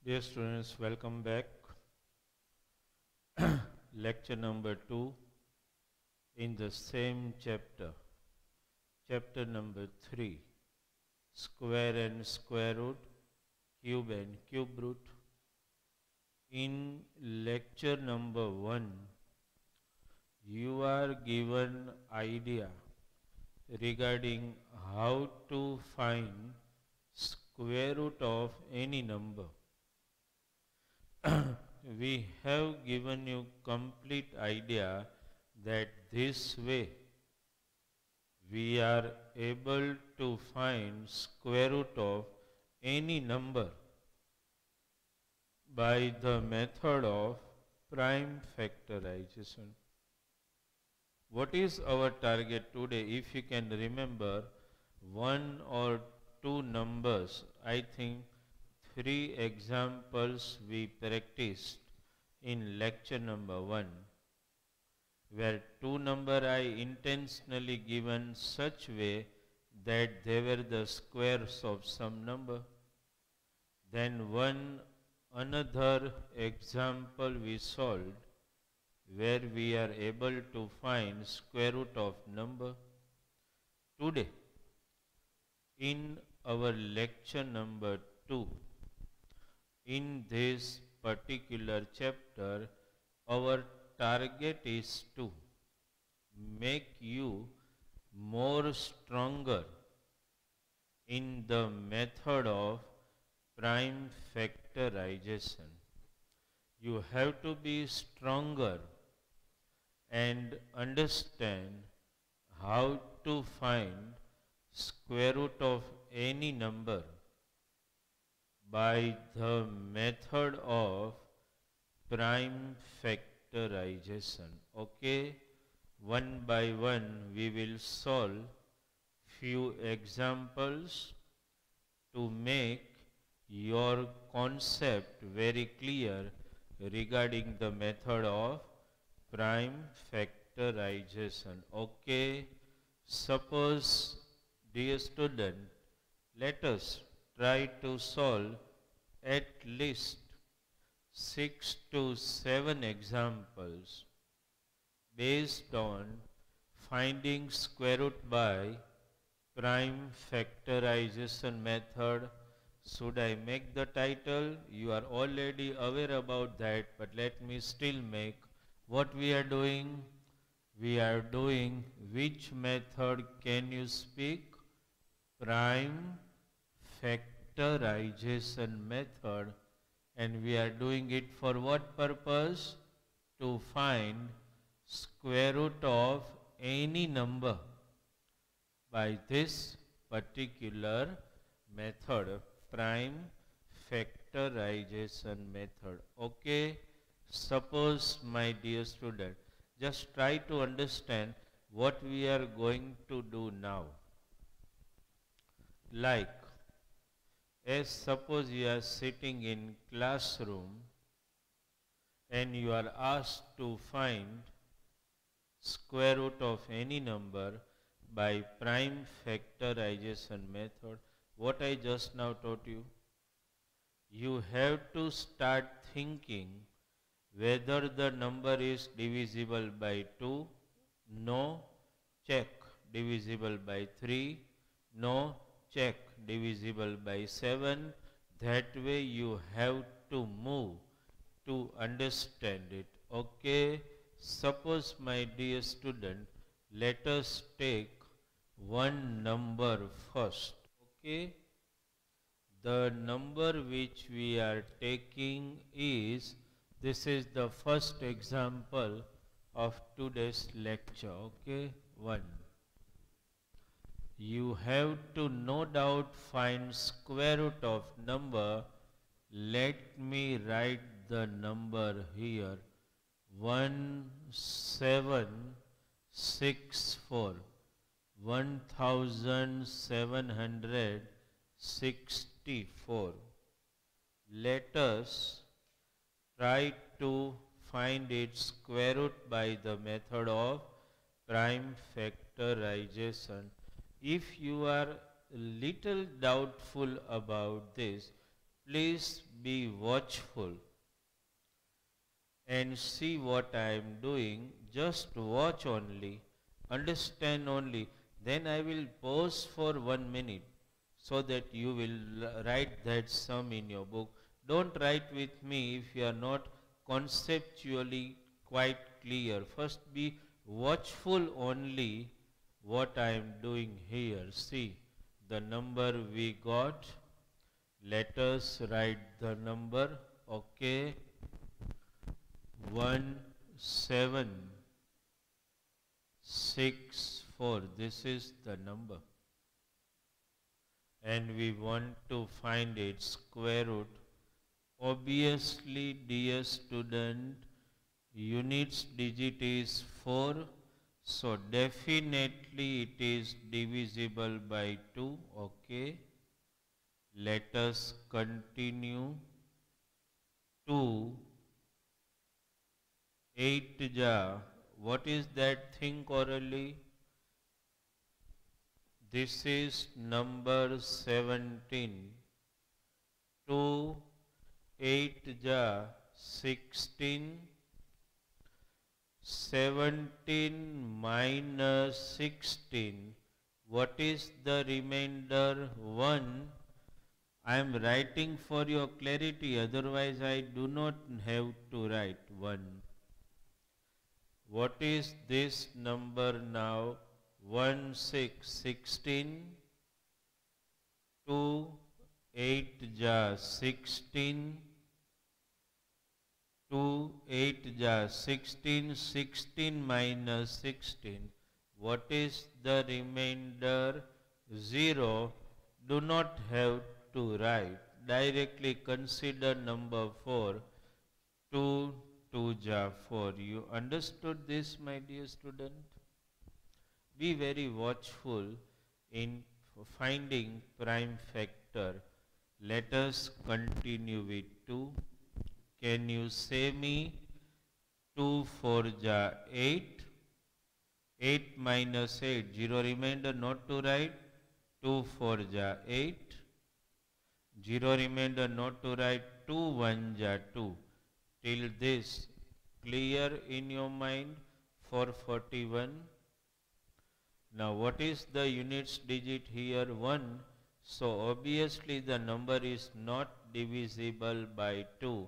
Dear students, welcome back. Lecture number 2 in the same chapter. Chapter number 3, Square and Square Root, Cube and Cube Root. In lecture number 1, you are given idea regarding how to find square root of any number. We have given you complete idea that this way we are able to find square root of any number by the method of prime factorization. What is our target today? If you can remember one or two numbers, I think 3 examples we practiced in lecture number 1, where 2 number I intentionally given such way that they were the squares of some number. Then another example we solved where we are able to find square root of number. Today, in our lecture number 2, in this particular chapter, our target is to make you more stronger in the method of prime factorization. You have to be stronger and understand how to find square root of any number by the method of prime factorization. Okay, one by one we will solve few examples to make your concept very clear regarding the method of prime factorization. Okay, suppose, dear student, let us try to solve at least 6 to 7 examples based on finding square root by prime factorization method. Should I make the title? You are already aware about that, but let me still make. What we are doing? We are doing which method can you speak? Prime factorization method, and we are doing it for what purpose? To find square root of any number by this particular method, prime factorization method. Okay, suppose, my dear student, just try to understand what we are going to do now. Like, as suppose you are sitting in classroom and you are asked to find square root of any number by prime factorization method. What I just now taught you, you have to start thinking whether the number is divisible by 2, no, check. Divisible by 3, no, check. Divisible by 7. That way you have to move to understand it. Okay, suppose, my dear student, let us take one number first. Okay, the number which we are taking is, this is the first example of today's lecture. Okay, 1. You have to no doubt find square root of number. Let me write the number here. 1764. 1764. Let us try to find its square root by the method of prime factorization. If you are little doubtful about this, Please be watchful and see what I am doing. Just watch only, understand only. Then I will pause for 1 minute so that you will write that sum in your book. Don't write with me if you are not conceptually quite clear. First be watchful only what I am doing here. See the number we got. Let us write the number. Okay. 1764. This is the number. And we want to find its square root. Obviously, dear student, units digit is 4. So definitely it is divisible by 2. Okay. Let us continue. 2 8 ja. What is that thing, Coralie? This is number 17. 2 8 ja 16. 17 minus 16. What is the remainder? 1. I am writing for your clarity, otherwise I do not have to write 1. What is this number now? 1 6 16. 2 8 ja 16. 2 8 ja 16. 16 minus 16. What is the remainder? 0. Do not have to write. Directly consider number 4. 2 2 ja 4. You understood this, my dear student? Be very watchful in finding prime factor. Let us continue with 2. Can you say me 2 4 ja 8? 8 minus 8. 0 remainder not to write. 2 4 ja 8. 0 remainder not to write. 2 1 ja 2. Till this clear in your mind for 41. Now what is the units digit here? 1. So obviously the number is not divisible by 2.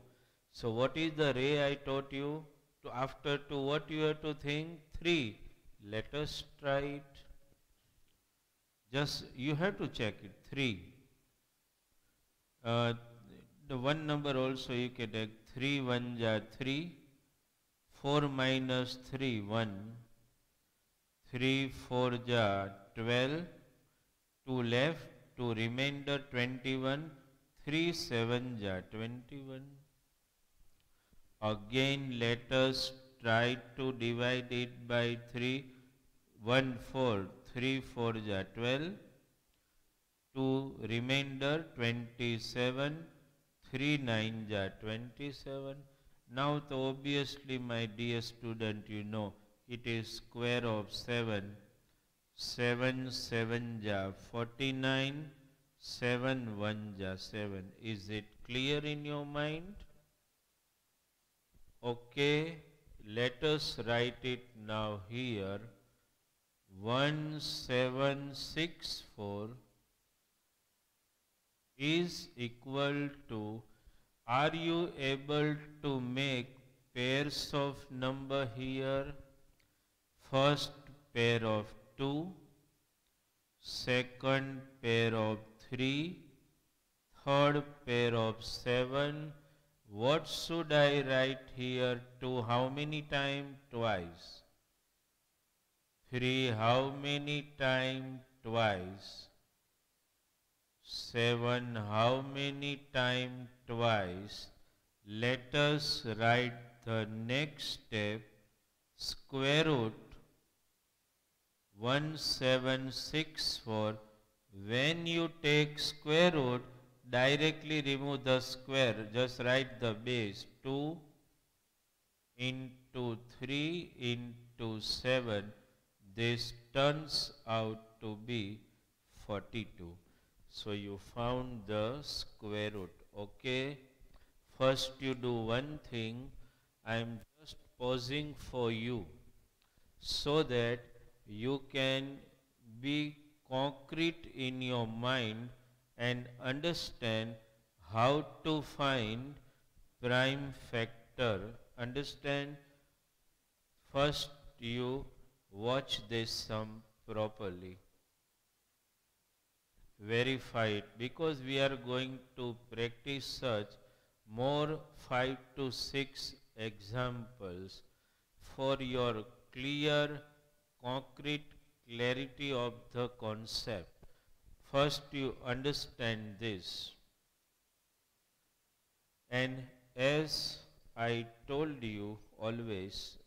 So what is the ray I taught you? After 2 what you have to think? 3. Let us try it. Just you have to check it. 3. The one number also you can take. 3 1 ja 3. 4 minus 3 1. 3 4 ja 12. 2 left. 2 remainder 21. 3 7 ja 21. Again let us try to divide it by 3. 1 4. 3 4 ja 12. 2 remainder 27. 3 9 ja 27. Now so obviously my dear student, you know it is square of 7. 7 7 ja 49. 7 1 ja 7. Is it clear in your mind? Okay, let us write it now here. 1764 is equal to, are you able to make pairs of number here? First pair of 2, second pair of 3, third pair of 7. What should I write here? 2 how many times? Twice. 3 how many times? Twice. 7 how many times? Twice. Let us write the next step. Square root 1764. When you take square root, directly remove the square. Just write the base. 2 into 3 into 7. This turns out to be 42. So you found the square root. Okay. First you do one thing. I am just pausing for you so that you can be concrete in your mind and understand how to find prime factor. Understand? First you watch this sum properly. Verify it, because we are going to practice such more 5 to 6 examples for your clear, concrete clarity of the concept. First you understand this. And as I told you always,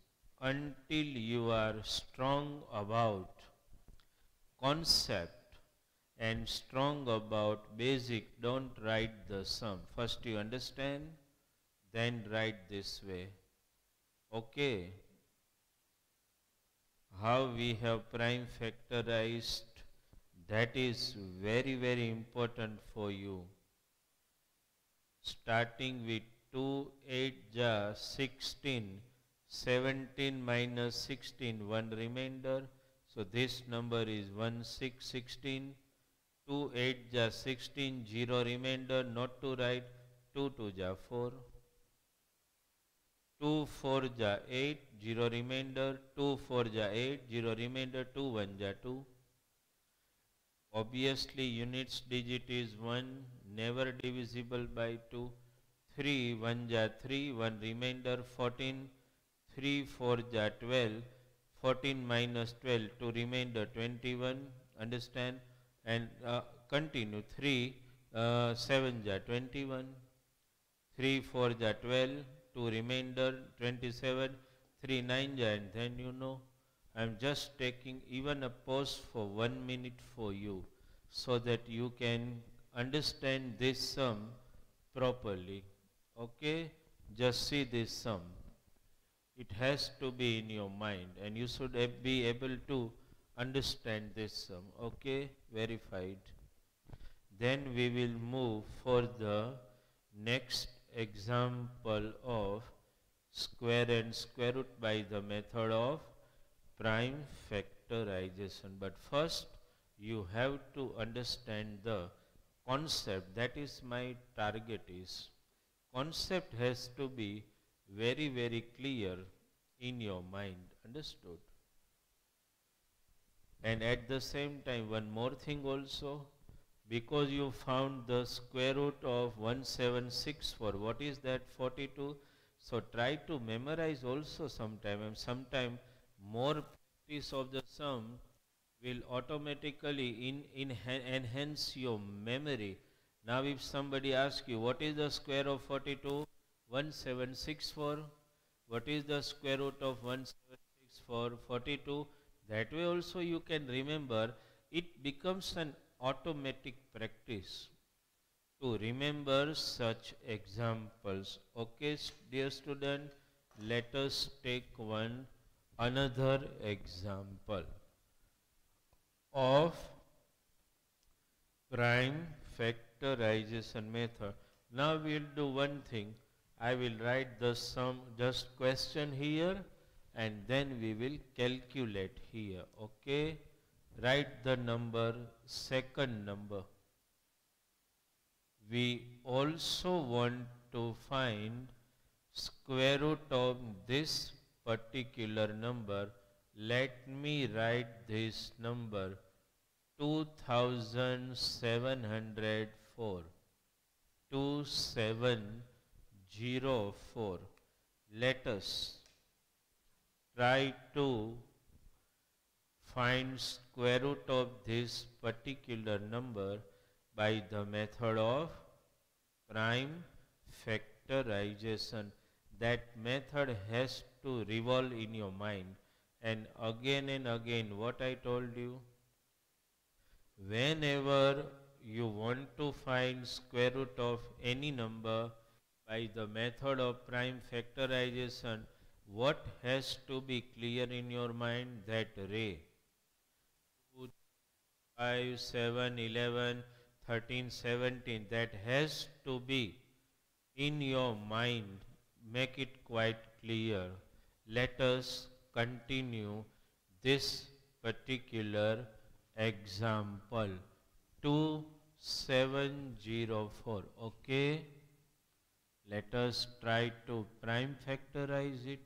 until you are strong about concept and strong about basic, don't write the sum. First you understand, then write this way. Okay. How we have prime factorized, that is very, very important for you. Starting with 2, 8 ja 16, 17 minus 16, 1 remainder. So this number is 1, 6, 16. 2, 8 ja 16, 0 remainder, not to write. 2, 2 ja 4. 2, 4 ja 8, 0 remainder. 2, 4 ja 8, 0 remainder. 2, 1 ja 2. Obviously units digit is 1, never divisible by 2. 3, 1 ja 3, 1 remainder 14. 3, 4 ja 12, 14 minus 12, 2 remainder 21. Understand? And continue. 3, 7 ja 21. 3, 4 ja 12, 2 remainder 27. 3, 9 ja, and then you know. I am just taking even a pause for 1 minute for you so that you can understand this sum properly. Okay? Just see this sum. It has to be in your mind and you should be able to understand this sum. Okay? Verified. Then we will move for the next example of square and square root by the method of prime factorization. But first you have to understand the concept. That is my target is. Concept has to be very, very clear in your mind. Understood? And at the same time, one more thing also, because you found the square root of 1764. What is that? 42. So try to memorize also sometime, and sometime more practice of the sum will automatically enhance your memory. Now if somebody asks you, what is the square of 42? 1764. What is the square root of 1764? 42. That way also you can remember. It becomes an automatic practice to remember such examples. Okay, dear student, let us take another example of prime factorization method. Now we will do one thing. I will write the sum, just question here, and then we will calculate here. Okay? Write the number, second number. We also want to find square root of this particular number. Let me write this number, 2704. 2704. Let us try to find square root of this particular number by the method of prime factorization. That method has to revolve in your mind. And again, what I told you, whenever you want to find square root of any number by the method of prime factorization, what has to be clear in your mind? That ray 2, 5, 7, 11, 13, 17, that has to be in your mind. Make it quite clear. Let us continue this particular example. 2704. Okay. Let us try to prime factorize it.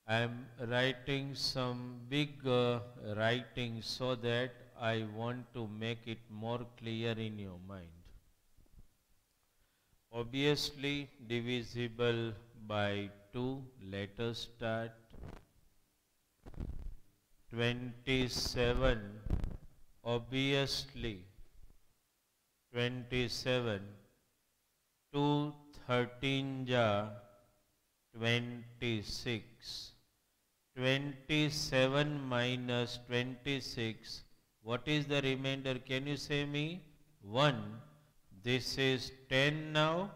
I am writing some big writing so that I want to make it more clear in your mind. Obviously divisible by 2. Let us start. 27. Obviously 27. 2 13 ja 26. 27 minus 26. What is the remainder? Can you say me? 1. This is 10 now.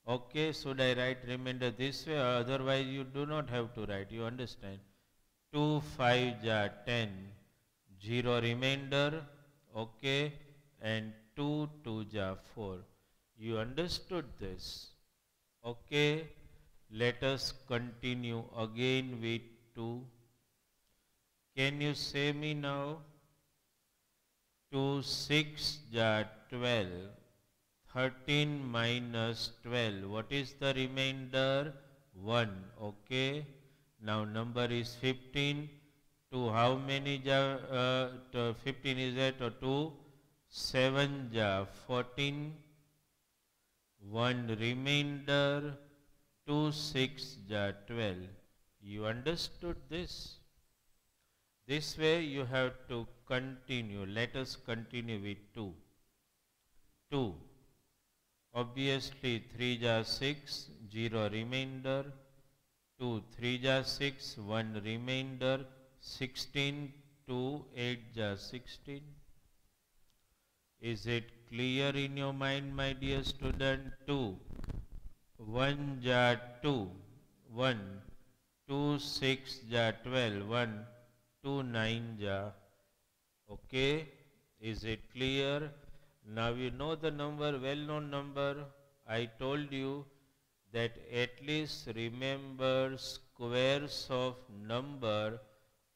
Okay, should I write remainder this way? Otherwise you do not have to write. You understand? 2 5 ja 10. 0 remainder. Okay. And 2 2 ja 4. You understood this? Okay. Let us continue again with 2. Can you say me now? 2 6 ja 12. 13 minus 12. What is the remainder? 1. Okay. Now number is 15. 2 how many ja? 15 is that or 2? 7 ja 14. 1 remainder. 2 6 ja 12. You understood this? This way you have to continue. Let us continue with 2. 2. Obviously 3 ja 6, 0 remainder. 2 3 ja 6, 1 remainder. 16 2 8 ja 16. Is it clear in your mind, my dear student? 2. 1 ja 2. 1. 2 6 ja 12. 1. 2 9 ja. Okay. Is it clear? Now you know the number, well-known number. I told you that at least remember squares of number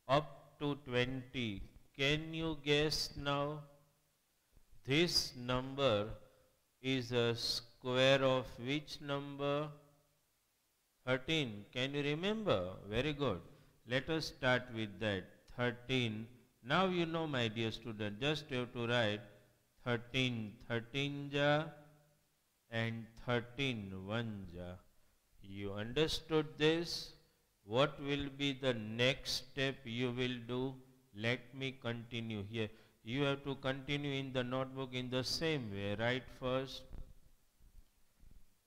up to 20. Can you guess now? This number is a square of which number? 13. Can you remember? Very good. Let us start with that. 13. Now you know, my dear student, just you have to write 13 13 ja and 13 1 ja. You understood this? What will be the next step you will do? Let me continue here. You have to continue in the notebook in the same way. Write first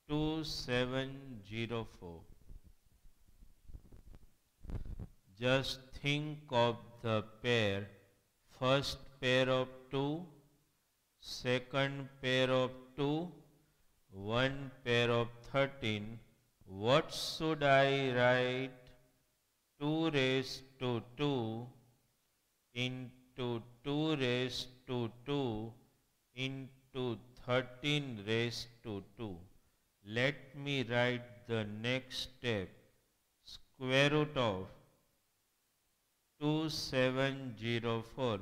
2704. Just think of the pair. First pair of 2, second pair of 2, one pair of 13. What should I write? 2 raised to 2 into 2 raised to 2 into 13 raised to 2. Let me write the next step. Square root of 2704.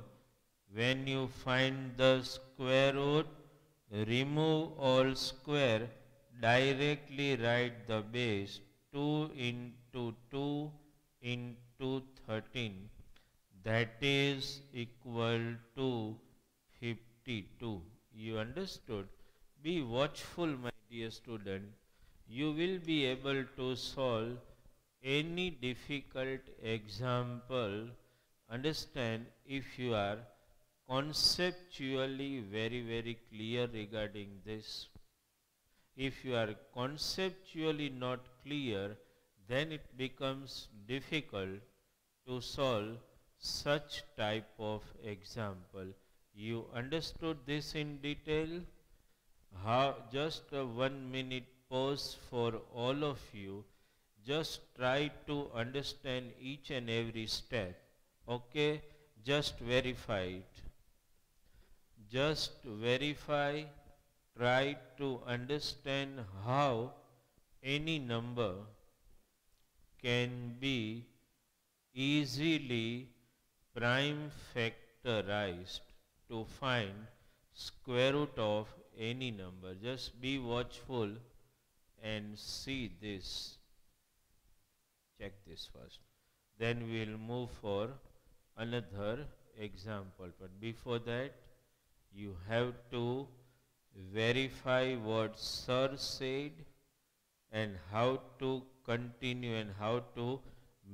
When you find the square root, remove all square, directly write the base. 2 into 2 into 13. That is equal to 52. You understood? Be watchful, my dear student. You will be able to solve any difficult example. Understand, if you are conceptually very clear regarding this. If you are conceptually not clear, then it becomes difficult to solve such type of example. You understood this in detail? How? Just a 1 minute pause for all of you. Just try to understand each and every step. Okay, just verify it. Just verify, try to understand how any number can be easily prime factorized to find square root of any number. Just be watchful and see this. Check this first. Then we will move for another example. But before that, you have to verify what Sir said and how to continue and how to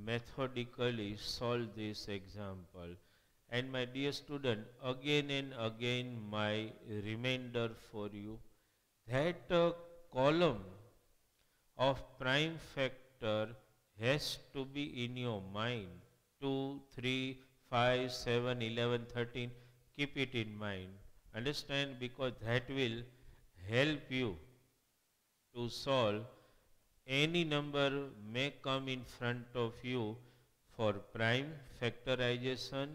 methodically solve this example. And my dear student, again and again my reminder for you that a column of prime factor has to be in your mind. 2, 3, 5, 7, 11, 13. Keep it in mind. Understand, because that will help you to solve any number may come in front of you for prime factorization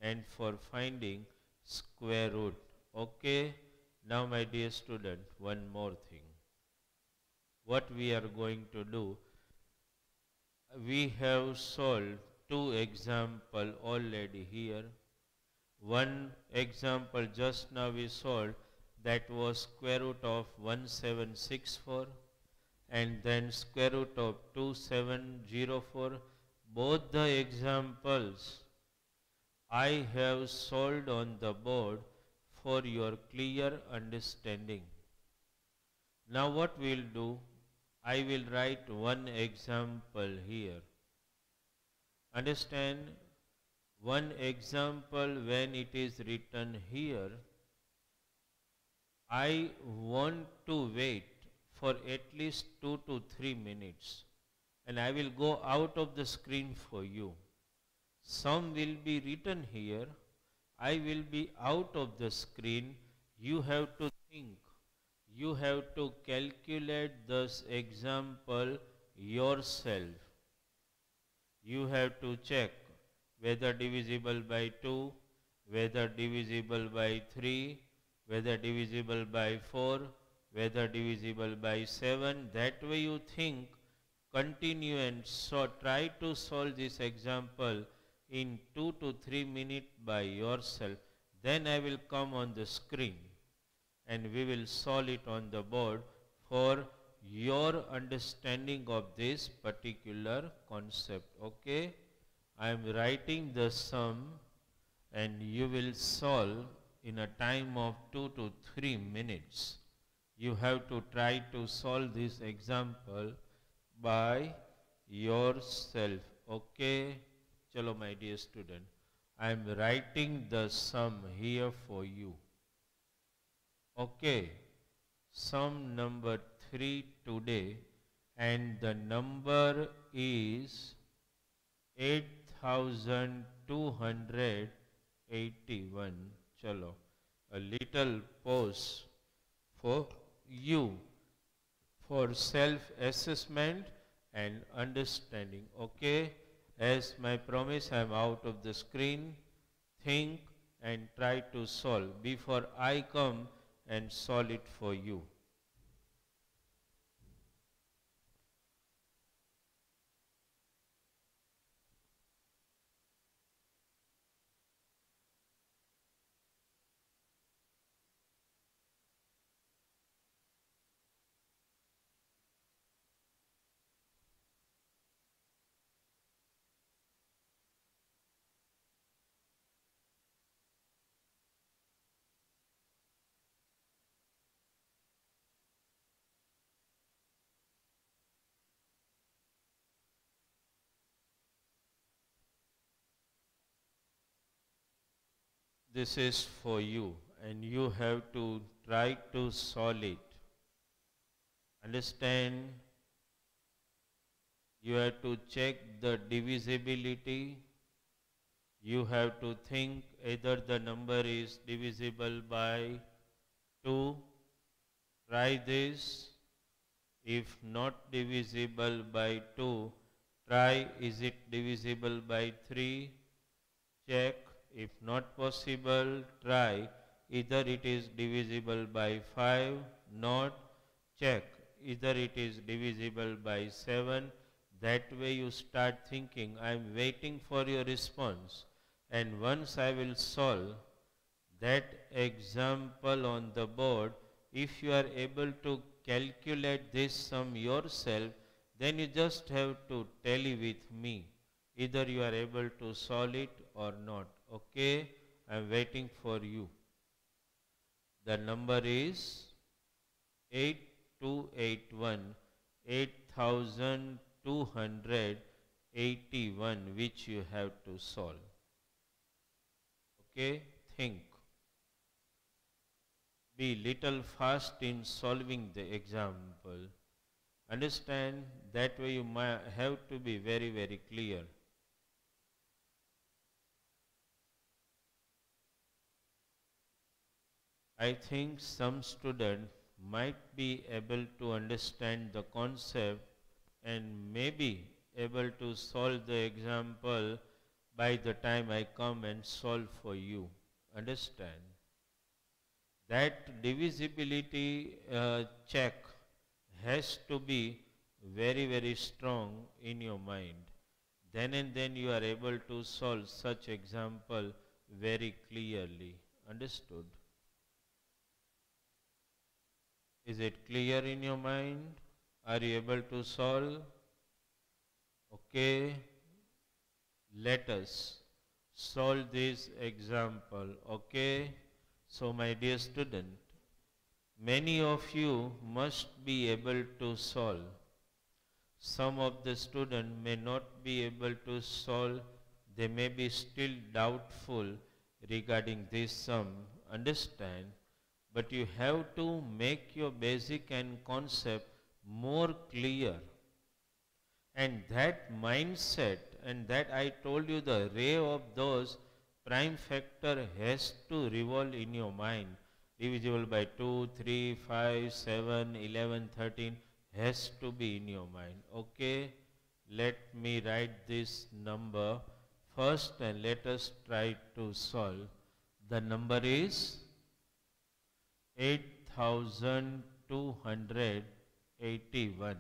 and for finding square root. Okay. Now my dear student, one more thing. What we are going to do, we have solved two examples already here. One example just now we solved, that was square root of 1764 and then square root of 2704. Both the examples I have solved on the board for your clear understanding. Now what we will do, I will write one example here. Understand, one example when it is written here, I want to wait for at least 2 to 3 minutes and I will go out of the screen for you. Some will be written here, I will be out of the screen. You have to think, you have to calculate this example yourself. You have to check whether divisible by 2, whether divisible by 3, whether divisible by 4, whether divisible by 7. That way you think, continue and try to solve this example in 2 to 3 minutes by yourself. Then I will come on the screen and we will solve it on the board for your understanding of this particular concept. Okay? I am writing the sum and you will solve in a time of 2 to 3 minutes. You have to try to solve this example by yourself. Okay? Chalo my dear student, I am writing the sum here for you. Okay, sum number 3 today and the number is 8281. Chalo, a little pause for you for self-assessment and understanding. Okay, as my promise, I am out of the screen. Think and try to solve before I come and solve it for you. This is for you and you have to try to solve it. Understand? You have to check the divisibility. You have to think either the number is divisible by 2. Try this. If not divisible by 2, try is it divisible by 3. check. If not possible, try. Either it is divisible by 5, not, check. Either it is divisible by 7. That way you start thinking, I am waiting for your response. And once I will solve that example on the board, if you are able to calculate this sum yourself, then you just have to tally with me. Either you are able to solve it or not. Okay, I am waiting for you. The number is 8281, 8281, which you have to solve. Okay, think. Be little fast in solving the example. Understand, that way you might have to be very, very clear. I think some student might be able to understand the concept and may be able to solve the example by the time I come and solve for you. Understand? That divisibility check has to be very, very strong in your mind. Then and then you are able to solve such example very clearly. Understood? Is it clear in your mind? Are you able to solve? Okay. Let us solve this example. Okay. So my dear student, many of you must be able to solve. Some of the students may not be able to solve. They may be still doubtful regarding this sum. Understand? But you have to make your basic and concept more clear. And that mindset, and that I told you, the ray of those prime factor has to revolve in your mind. Divisible by 2, 3, 5, 7, 11, 13 has to be in your mind. Okay, let me write this number first and let us try to solve. The number is 8281.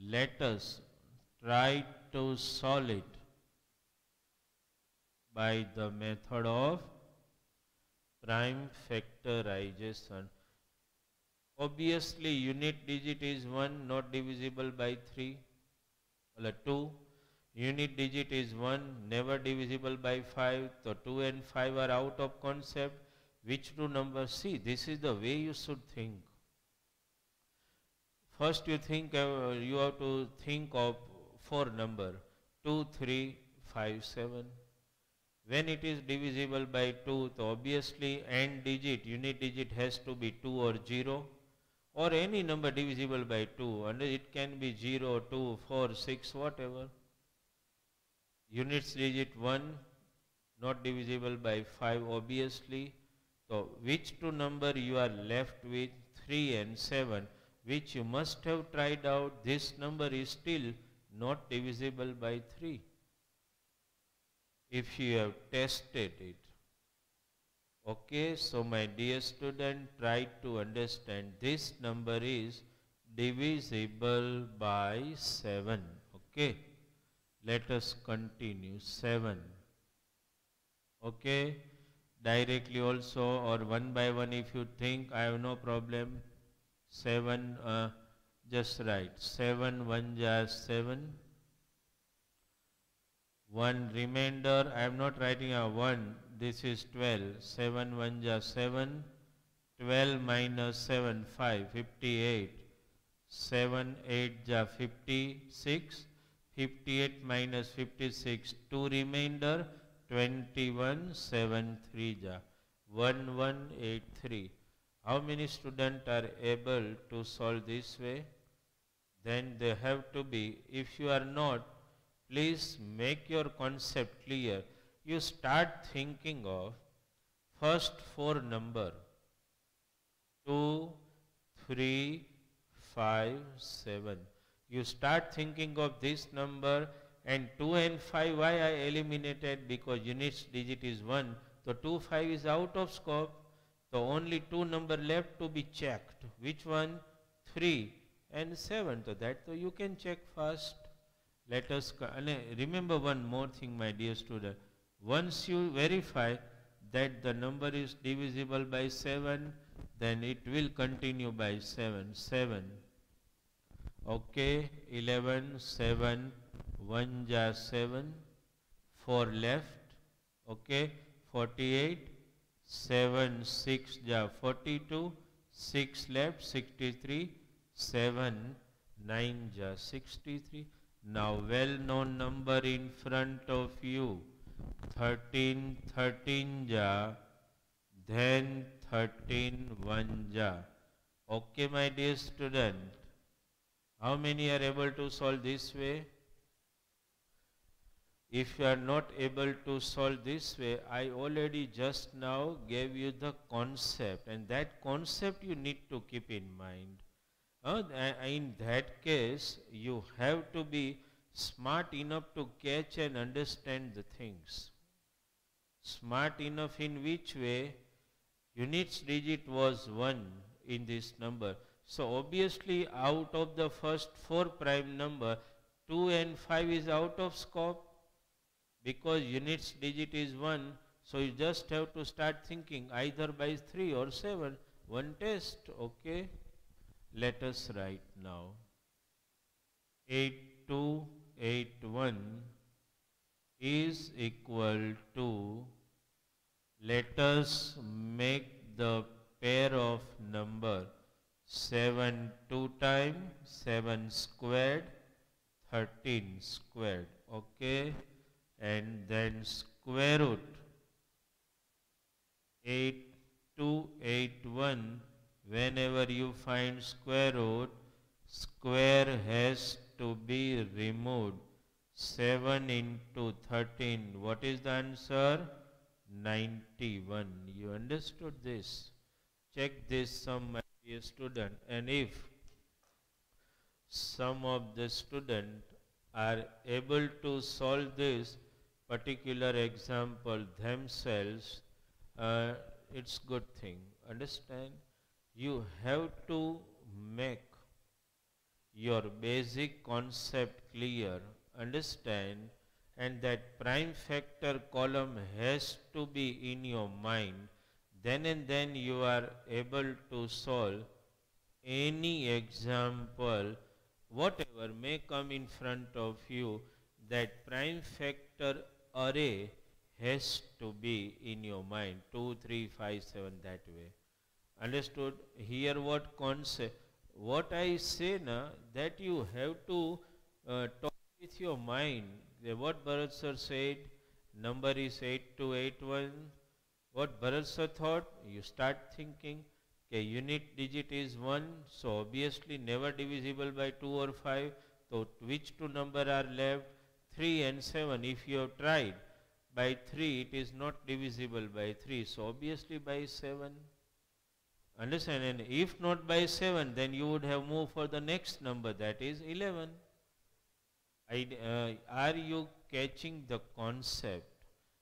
Let us try to solve it by the method of prime factorization. Obviously, unit digit is 1, not divisible by 3. 2. Unit digit is 1, never divisible by 5. So 2 and 5 are out of concept. Which two numbers? See, this is the way you should think. First you think, you have to think of 4 number, 2, 3, 5, 7. When it is divisible by 2, so obviously end digit, unit digit has to be 2 or 0, or any number divisible by 2, and it can be 0, 2, 4, 6, whatever. Units digit 1, not divisible by 5, obviously. So which two number you are left with? 3 and 7, which you must have tried out. This number is still not divisible by 3. If you have tested it. Okay, so my dear student, try to understand this number is divisible by 7. Okay, let us continue. 7. Okay, directly also or one by one if you think, I have no problem. 7, just write 7 1 ja 7. 1 remainder, I am not writing a 1, this is 12. 7 1 ja 7. 12 minus 7, 5, 58. 7 8 ja 56. 58 minus 56, 2 remainder. 21 7 3 ja 1183. How many students are able to solve this way? Then they have to be. If you are not, please make your concept clear. You start thinking of first 4 number. 2, 3, 5, 7. You start thinking of this number And 2 and 5, why I eliminated? Because units digit is 1. So 2, 5 is out of scope. So only two number left to be checked. Which one? 3 and 7. So that so you can check first. Let us, remember one more thing, my dear student. Once you verify that the number is divisible by 7, then it will continue by 7. 7. Okay, 11, 7, 1 ja 7, 4 left. Okay, 48, 7, 6 ja 42, 6 left, 63, 7, 9 ja 63. Now well-known number in front of you, 13, 13 ja, then 13, 1 ja. Okay, my dear student. How many are able to solve this way? If you are not able to solve this way, I already just now gave you the concept, and that concept you need to keep in mind. In that case, you have to be smart enough to catch and understand the things. Smart enough in which way? Units digit was 1 in this number. So obviously out of the first 4 prime number, 2 and 5 is out of scope because units digit is 1. So you just have to start thinking either by 3 or 7. One test, okay? Let us write now. 8281 is equal to, let us make the pair of number 7 2 times 7 squared, 13 squared, okay? And then square root 8281. Whenever you find square root, square has to be removed. 7 into 13. What is the answer? 91. You understood this? Check this sum, my dear student. And if some of the students are able to solve this particular example themselves, it's good thing. Understand? You have to make your basic concept clear, understand, and that prime factor column has to be in your mind. Then and then you are able to solve any example, whatever may come in front of you. That prime factor array has to be in your mind, 2, 3, 5, 7, that way. Understood? Here what concept? What I say now, that you have to talk with your mind. What Bharat sir said, number is 8281. What Bharat sir thought? You start thinking, okay, unit digit is 1, so obviously never divisible by 2 or 5. So which two number are left? 3 and 7. If you have tried by 3, it is not divisible by 3. So obviously by 7. Understand? And if not by 7, then you would have moved for the next number, that is 11. Are you catching the concept?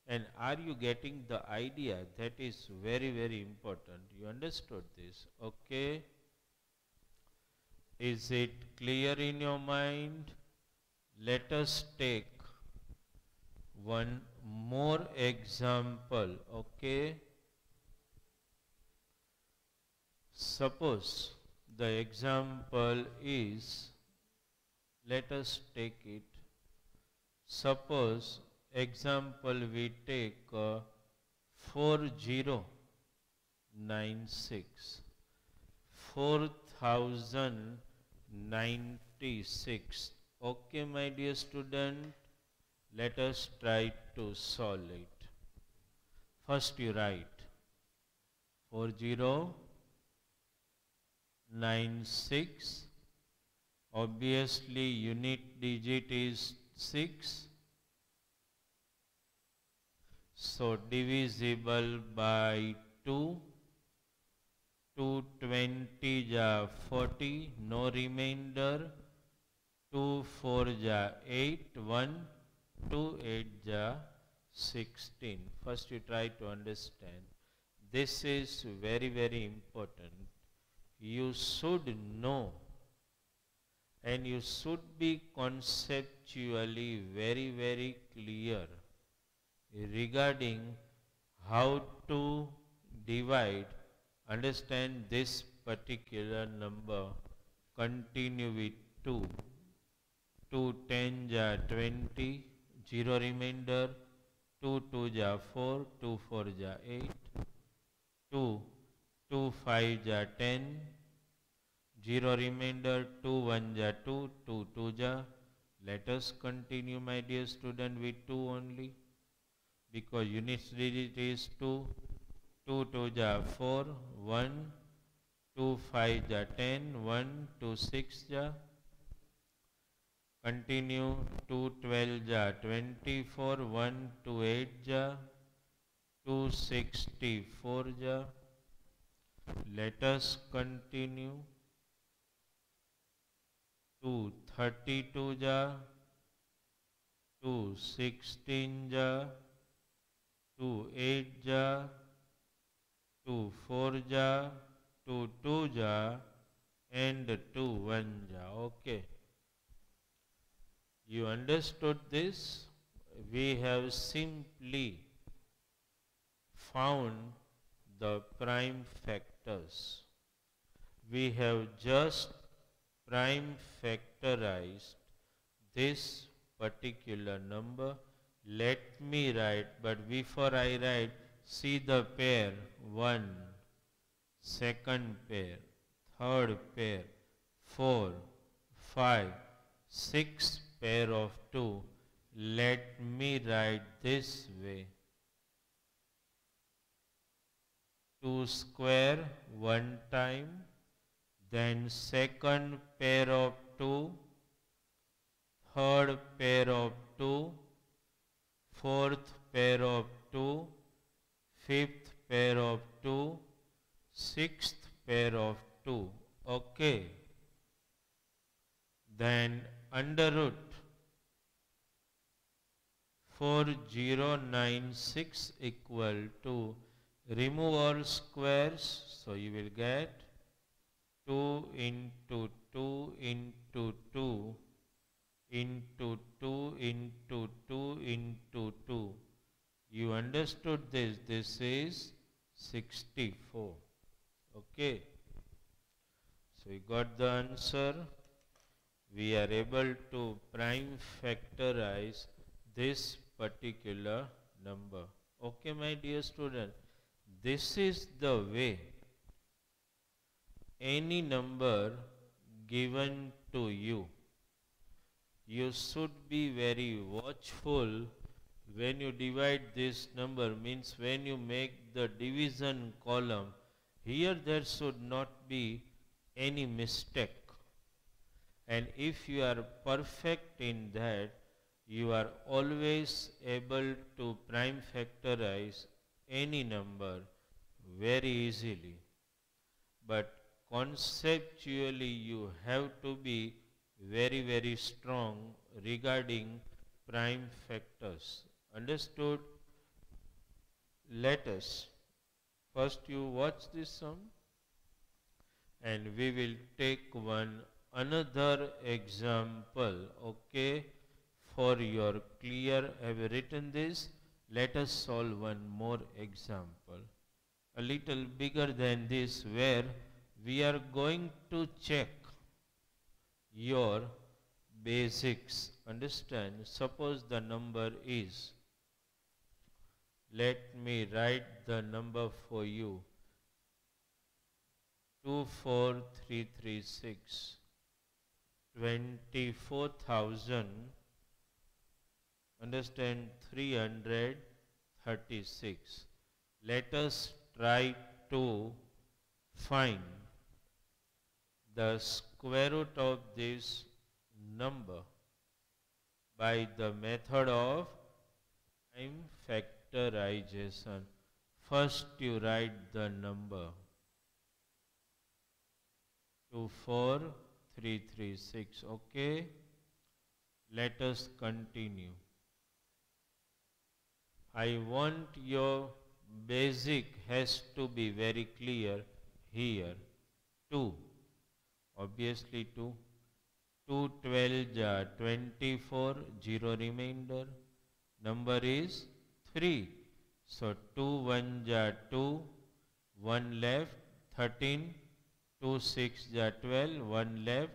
And are you getting the idea? That is very, very important. You understood this? Okay. Is it clear in your mind? Let us take one more example. Okay. Suppose the example is, let us take it. Suppose example we take 4096, 4096. Okay, my dear student, let us try to solve it. First you write 4096. Obviously unit digit is 6. So divisible by 2. 220 ja 40, no remainder. 2 4 ja 8, 1 2 8 ja 16. First you try to understand. This is very, very important. You should know and you should be conceptually very, very clear regarding how to divide, understand this particular number, continue with 2. 2 10 ja 20, 0 remainder, 2 2 ja 4, 2 4 ja 8, 2 2 5 ja 10, 0 remainder, 2 1 ja 2, 2 2 ja. Let us continue, my dear student, with 2 only, because unit digit is 2. 2 2 ja 4, 1, 2 5 ja 10, 1 2 6 ja. Continue, 2 12 ja 24, 1 2 8 ja, 2 64 ja. Let us continue. 2 32 ja, 2 16 ja, 2 8 ja, 2 4 ja, 2 2 ja, and 2 1 ja. Okay. You understood this? We have simply found the prime factors. We have just prime factorized this particular number. Let me write, but before I write, see the pair 1, second pair, third pair, 4, 5, 6 pair of 2. Let me write this way. 2 square one time, then second pair of 2, third pair of 2, fourth pair of 2, fifth pair of 2, sixth pair of 2. Okay. Then under root 4096 equal to, remove all squares, so you will get 2 into 2 into 2 into 2 into 2 into 2. You understood this? This is 64. Okay. So you got the answer. We are able to prime factorize this particular number. Okay, my dear student. This is the way any number given to you, you should be very watchful when you divide this number. Means when you make the division column, here there should not be any mistake. And if you are perfect in that, you are always able to prime factorize any number very easily. But conceptually you have to be very, very strong regarding prime factors. Understood? Let us first you watch this sum and we will take another example. Okay, for your clear, I have written this. Let us solve one more example, a little bigger than this, where we are going to check your basics. Understand? Suppose the number is, let me write the number for you, 24336, 24,000, understand, 336. Let us try to find the square root of this number by the method of prime factorization. First you write the number 24336. Okay. Let us continue. I want your basic has to be very clear here. 2. Obviously 2. 2 12 ja 24, 0 remainder. Number is 3. So 2 1 ja 2, 1 left, 13. 2 6 ja 12, 1 left,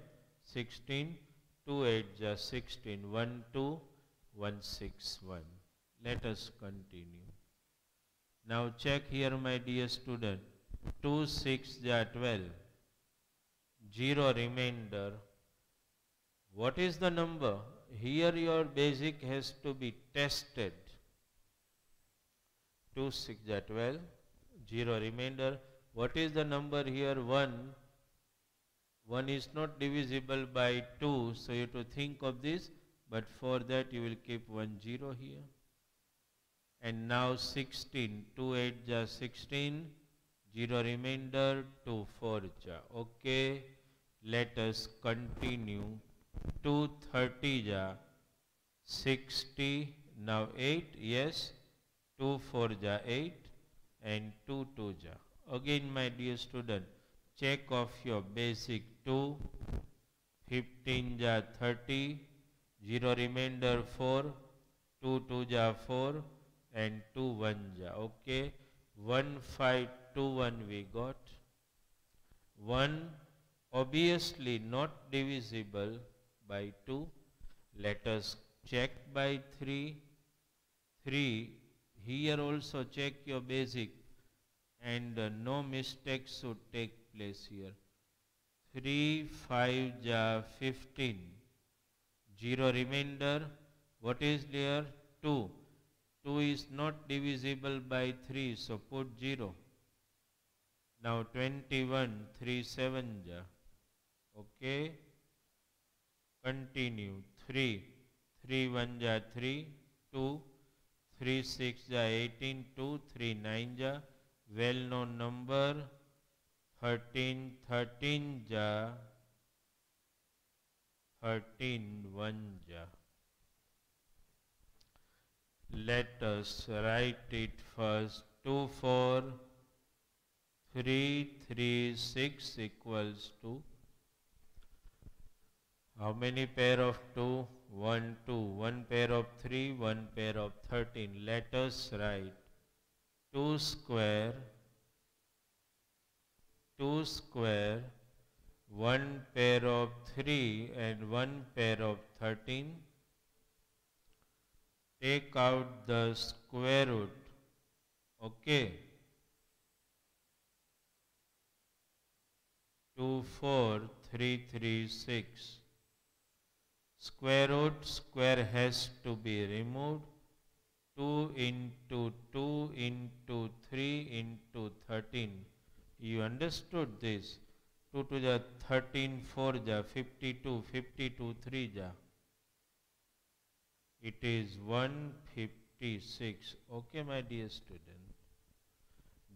16. 2 8 ja 16, 1 2, 1 6 1. Let us continue. Now check here, my dear student. 2 6 ja 12, 0 remainder. What is the number? Here your basic has to be tested. 2 6 ja 12, 0 remainder. What is the number here? 1. 1 is not divisible by 2, so you have to think of this, but for that you will keep 1 0 here. And now 16, 2 8 ja 16, 0 remainder, 2 4 ja. Okay, let us continue. 2 30 ja 60, now 8, yes, 2 4 ja 8 and 2 2 ja. Again, my dear student, check of your basic. 2, 15 ja 30, 0 remainder 4, 2 2 ja 4 and 2 1 ja. Okay, 1 5 2 1 we got. 1 obviously not divisible by 2. Let us check by 3. 3, here also check your basic and no mistakes should take place here. 3 5 ja 15, 0 remainder. What is there? 2. 2 is not divisible by 3, so put 0. Now 21, 3 7 ja. Okay. Continue. 3, 3 1 ja 3, 2, 3 6 ja 18, 2, 3 9 ja. Well known number. 13, 13 ja, 13 1 ja. Let us write it first. 2 4, 3 3 6 equals to how many pair of 2? 1 2. 1 pair of 3, 1 pair of 13. Let us write 2 square, 2 square, 1 pair of 3 and 1 pair of 13. Take out the square root. Okay. 2 4 3 3 6. Square root, square has to be removed. 2 into 2 into 3 into 13. You understood this? 2 to the 13, 4 ja, 52, 52, 3 ja. It is 156. Okay, my dear student.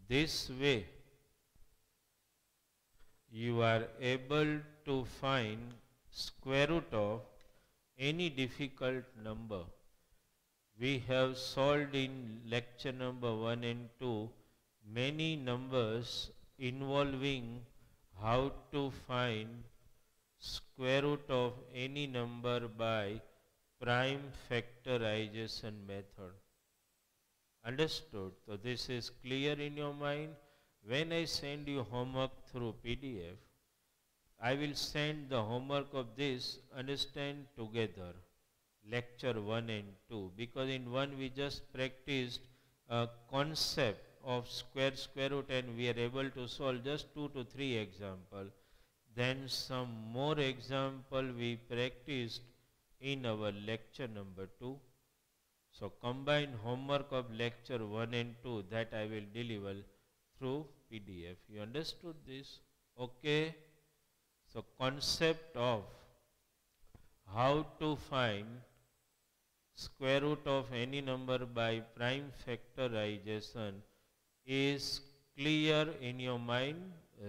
This way, you are able to find square root of any difficult number. We have solved in lecture number 1 and 2 many numbers involving how to find square root of any number by prime factorization method. Understood? So this is clear in your mind. When I send you homework through PDF, I will send the homework of this, understand together, lecture 1 and 2, because in 1 we just practiced a concept of square root and we are able to solve just 2 to 3 example. Then some more example we practiced in our lecture number 2. So combined homework of lecture 1 and 2 that I will deliver through PDF. You understood this? Okay. So concept of how to find square root of any number by prime factorization is clear in your mind.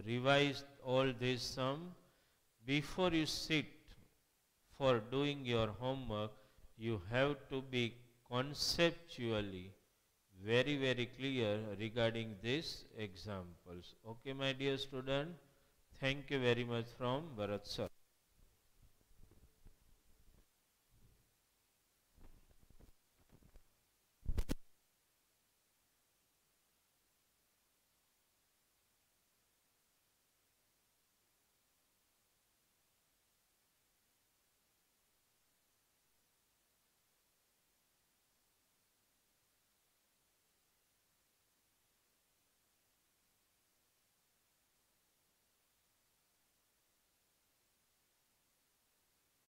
Revise all this sum before you sit for doing your homework, you have to be conceptually very clear regarding these examples. Okay, my dear student, thank you very much from Bharat sir.